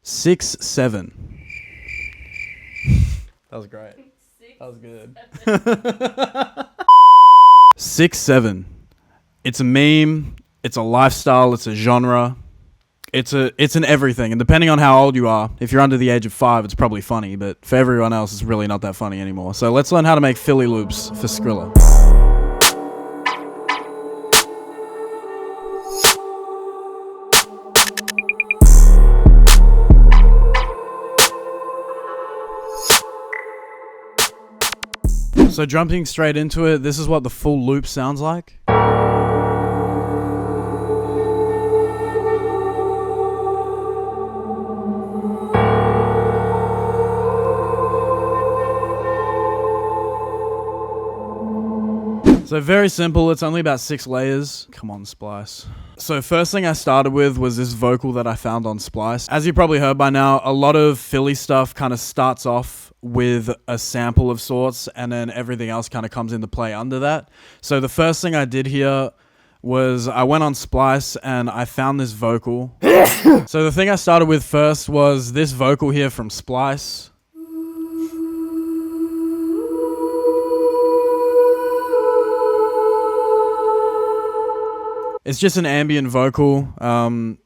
6-7. That was great. That was good. 6-7. It's a meme. It's a lifestyle. It's a genre. It's an everything. And depending on how old you are, if you're under the age of 5, it's probably funny. But for everyone else, it's really not that funny anymore. So let's learn how to make Philly loops for Skrilla. So jumping straight into it, this is what the full loop sounds like. So very simple, it's only about 6 layers. Come on, Splice. So first thing I started with was this vocal that I found on Splice. As you probably heard by now, a lot of Philly stuff kind of starts off with a sample of sorts, and then everything else kind of comes into play under that. So the first thing I did here was I went on Splice and I found this vocal. So the thing I started with first was this vocal here from Splice. It's just an ambient vocal.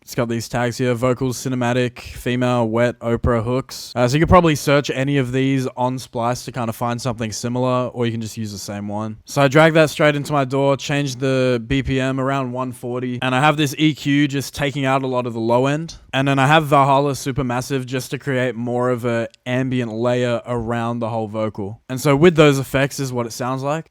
It's got these tags here: vocals, cinematic, female, wet, Oprah, hooks. So you could probably search any of these on Splice to kind of find something similar, or you can just use the same one. So I dragged that straight into my DAW, changed the BPM around 140, and I have this EQ just taking out a lot of the low end. And then I have Valhalla Supermassive just to create more of an ambient layer around the whole vocal. And so with those effects is what it sounds like.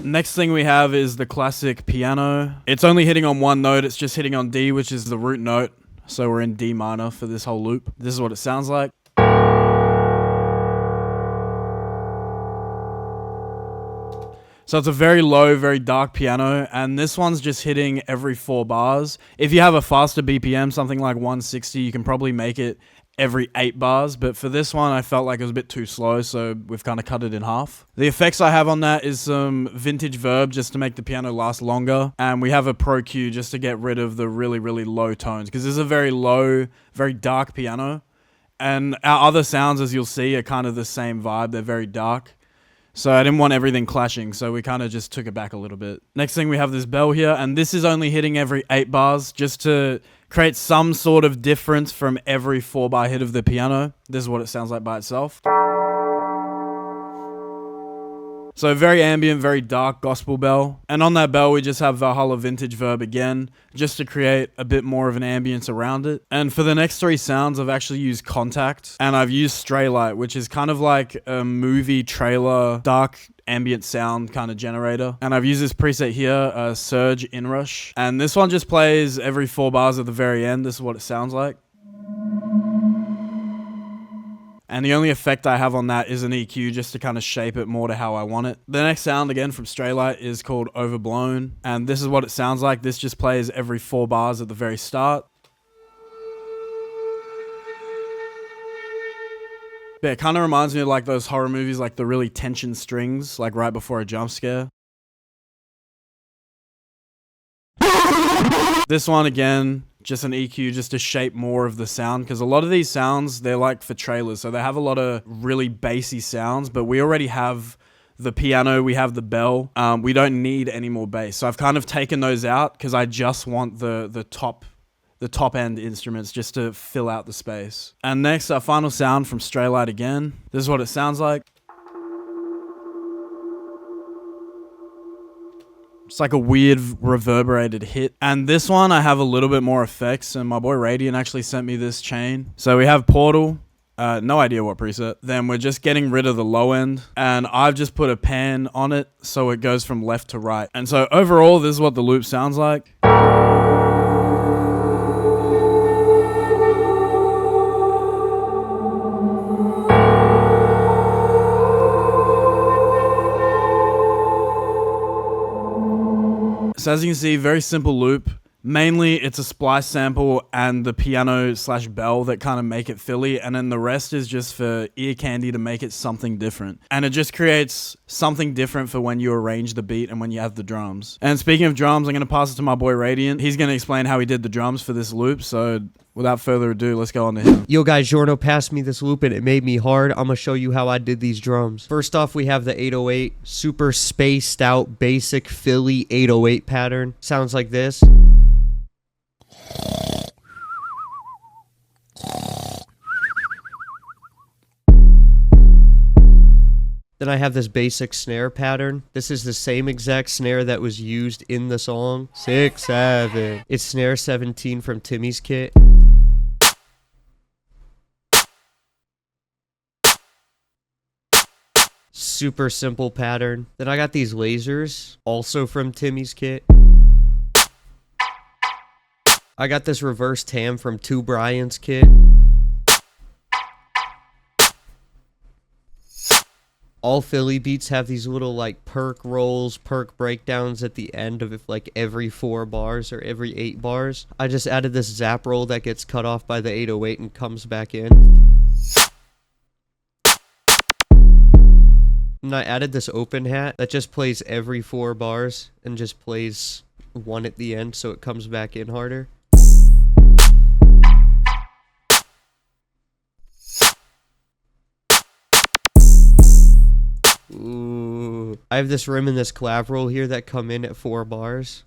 Next thing we have is the classic piano. It's only hitting on one note. It's just hitting on D, which is the root note. So we're in D minor for this whole loop. This is what it sounds like. So it's a very low, very dark piano, and this one's just hitting every 4 bars. If you have a faster BPM, something like 160, you can probably make it every 8 bars, but for this one I felt like it was a bit too slow, so we've kind of cut it in half. The effects I have on that is some vintage verb just to make the piano last longer, and we have a Pro Q just to get rid of the really, really low tones, because this is a very low, very dark piano, and our other sounds, as you'll see, are kind of the same vibe. They're very dark. So I didn't want everything clashing, so we kind of just took it back a little bit. Next thing, we have this bell here, and this is only hitting every 8 bars just to create some sort of difference from every 4-bar hit of the piano. This is what it sounds like by itself. So very ambient, very dark gospel bell. And on that bell, we just have Valhalla Vintage Verb again, just to create a bit more of an ambience around it. And for the next 3 sounds, I've actually used Contact, and I've used Stray Light, which is kind of like a movie trailer, dark ambient sound kind of generator. And I've used this preset here, Surge Inrush. And this one just plays every 4 bars at the very end. This is what it sounds like. And the only effect I have on that is an EQ just to kind of shape it more to how I want it. The next sound, again, from Straylight is called Overblown. And this is what it sounds like. This just plays every 4 bars at the very start. Yeah, it kind of reminds me of like those horror movies, like the really tension strings, like right before a jump scare. This one, again, just an EQ just to shape more of the sound, because a lot of these sounds, they're like for trailers, so they have a lot of really bassy sounds, but we already have the piano, we have the bell, we don't need any more bass. So I've kind of taken those out because I just want the top end instruments just to fill out the space. And next, our final sound from Straylight again. This is what it sounds like. It's like a weird reverberated hit. And this one, I have a little bit more effects, and my boy Rxdiant actually sent me this chain. So we have Portal, no idea what preset. Then we're just getting rid of the low end, and I've just put a pan on it so it goes from left to right. And so overall, this is what the loop sounds like. So as you can see, very simple loop. Mainly, it's a splice sample and the piano slash bell that kind of make it Philly, and then the rest is just for ear candy to make it something different. And it just creates something different for when you arrange the beat and when you have the drums. And speaking of drums, I'm going to pass it to my boy Rxdiant. He's going to explain how he did the drums for this loop, so without further ado, let's go on to him. Yo guys, Giorno passed me this loop and it made me hard. I'm going to show you how I did these drums. First off, we have the 808, super spaced out, basic Philly 808 pattern. Sounds like this. Then I have this basic snare pattern. This is the same exact snare that was used in the song. 6, 7. It's snare 17 from Timmy's kit. Super simple pattern. Then I got these lasers, also from Timmy's kit. I got this reverse Tamb from 2 Brian's kit. All Philly beats have these little like perc rolls, perc breakdowns at the end of like every 4 bars or every 8 bars. I just added this zap roll that gets cut off by the 808 and comes back in. And I added this open hat that just plays every 4 bars and just plays 1 at the end so it comes back in harder. Ooh. I have this rim and this Clave roll here that come in at 4 bars.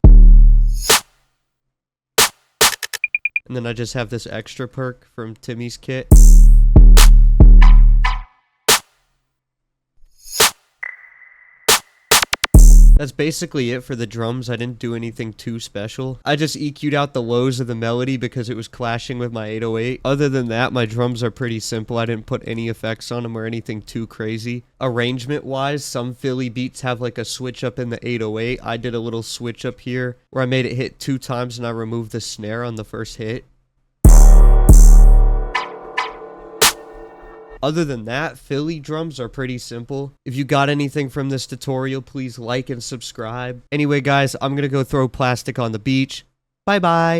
And then I just have this extra perk from Timmy's kit. That's basically it for the drums. I didn't do anything too special. I just EQ'd out the lows of the melody because it was clashing with my 808. Other than that, my drums are pretty simple. I didn't put any effects on them or anything too crazy. Arrangement-wise, some Philly beats have like a switch up in the 808. I did a little switch up here where I made it hit 2 times and I removed the snare on the first hit. Other than that, Philly drums are pretty simple. If you got anything from this tutorial, please like and subscribe. Anyway, guys, I'm gonna go throw plastic on the beach. Bye-bye.